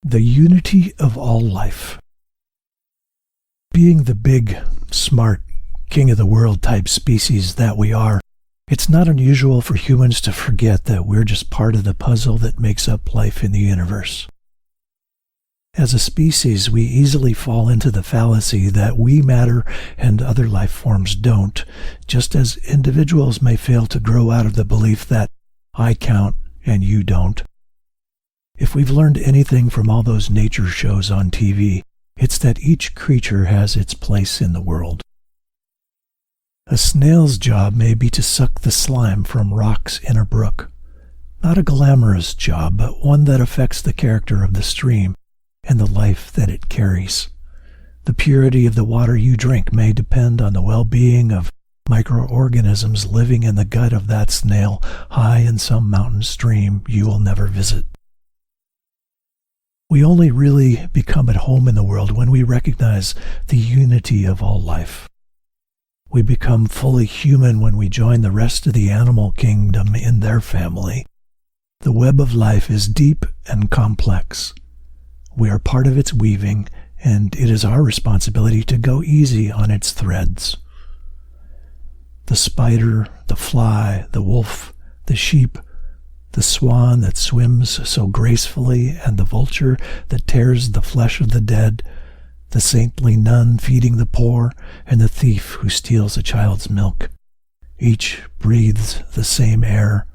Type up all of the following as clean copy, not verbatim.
The unity of all life. Being the big, smart, king of the world type species that we are, it's not unusual for humans to forget that we're just part of the puzzle that makes up life in the universe. As a species, we easily fall into the fallacy that we matter and other life forms don't, just as individuals may fail to grow out of the belief that I count and you don't. If we've learned anything from all those nature shows on TV, it's that each creature has its place in the world. A snail's job may be to suck the slime from rocks in a brook. Not a glamorous job, but one that affects the character of the stream and the life that it carries. The purity of the water you drink may depend on the well-being of microorganisms living in the gut of that snail high in some mountain stream you will never visit. We only really become at home in the world when we recognize the unity of all life. We become fully human when we join the rest of the animal kingdom in their family. The web of life is deep and complex. We are part of its weaving, and it is our responsibility to go easy on its threads. The spider, the fly, the wolf, the sheep, the swan that swims so gracefully, and the vulture that tears the flesh of the dead, the saintly nun feeding the poor, and the thief who steals a child's milk. Each breathes the same air,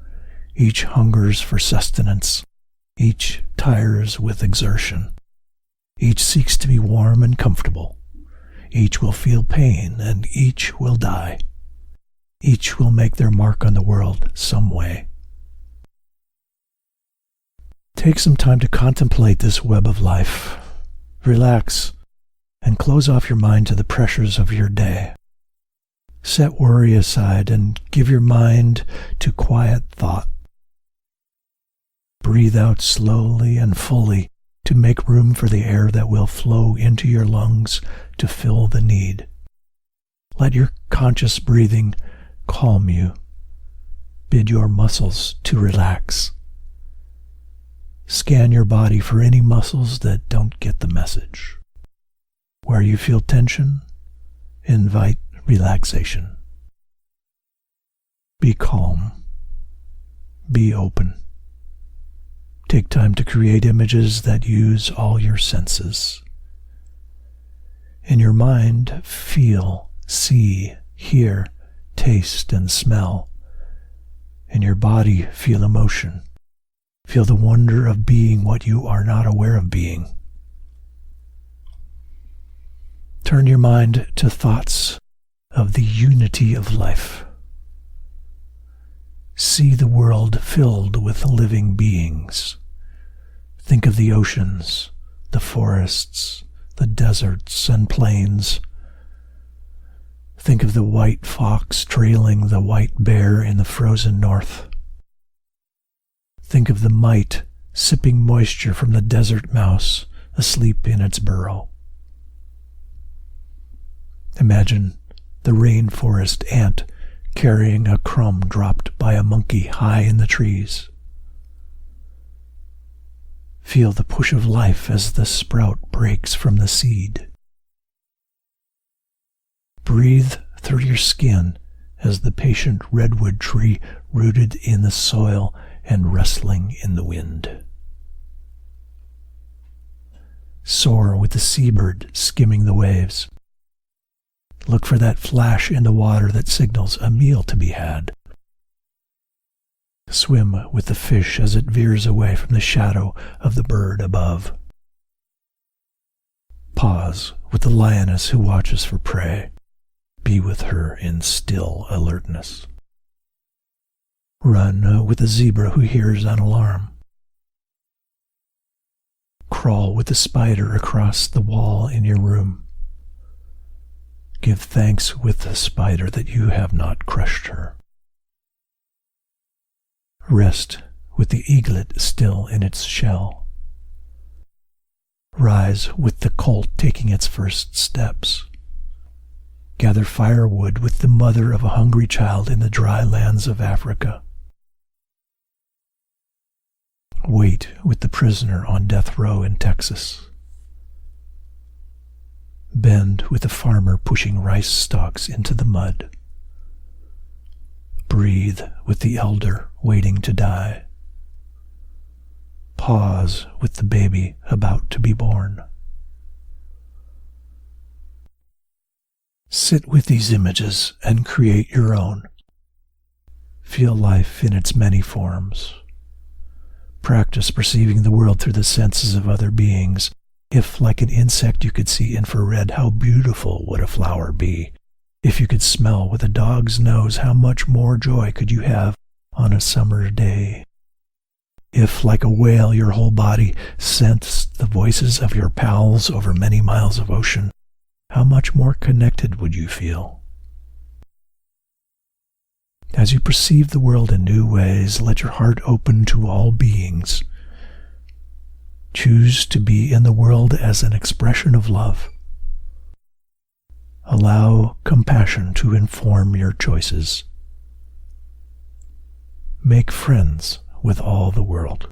each hungers for sustenance, each tires with exertion. Each seeks to be warm and comfortable. Each will feel pain, and each will die. Each will make their mark on the world some way. Take some time to contemplate this web of life. Relax and close off your mind to the pressures of your day. Set worry aside and give your mind to quiet thought. Breathe out slowly and fully to make room for the air that will flow into your lungs to fill the need. Let your conscious breathing calm you. Bid your muscles to relax. Scan your body for any muscles that don't get the message. Where you feel tension, invite relaxation. Be calm. Be open. Take time to create images that use all your senses. In your mind, feel, see, hear, taste, and smell. In your body, feel emotion. Feel the wonder of being what you are not aware of being. Turn your mind to thoughts of the unity of life. See the world filled with living beings. Think of the oceans, the forests, the deserts and plains. Think of the white fox trailing the white bear in the frozen north. Think of the mite sipping moisture from the desert mouse asleep in its burrow. Imagine the rainforest ant carrying a crumb dropped by a monkey high in the trees. Feel the push of life as the sprout breaks from the seed. Breathe through your skin as the patient redwood tree rooted in the soil and rustling in the wind. Soar with the seabird skimming the waves. Look for that flash in the water that signals a meal to be had. Swim with the fish as it veers away from the shadow of the bird above. Pause with the lioness who watches for prey. Be with her in still alertness. Run with the zebra who hears an alarm. Crawl with the spider across the wall in your room. Give thanks with the spider that you have not crushed her. Rest with the eaglet still in its shell. Rise with the colt taking its first steps. Gather firewood with the mother of a hungry child in the dry lands of Africa. Wait with the prisoner on death row in Texas. Bend with the farmer pushing rice stalks into the mud. Breathe with the elder waiting to die. Pause with the baby about to be born. Sit with these images and create your own. Feel life in its many forms. Practice perceiving the world through the senses of other beings. If, like an insect, you could see infrared, how beautiful would a flower be? If you could smell with a dog's nose, how much more joy could you have on a summer day? If, like a whale, your whole body sensed the voices of your pals over many miles of ocean, how much more connected would you feel? As you perceive the world in new ways, let your heart open to all beings. Choose to be in the world as an expression of love. Allow compassion to inform your choices. Make friends with all the world.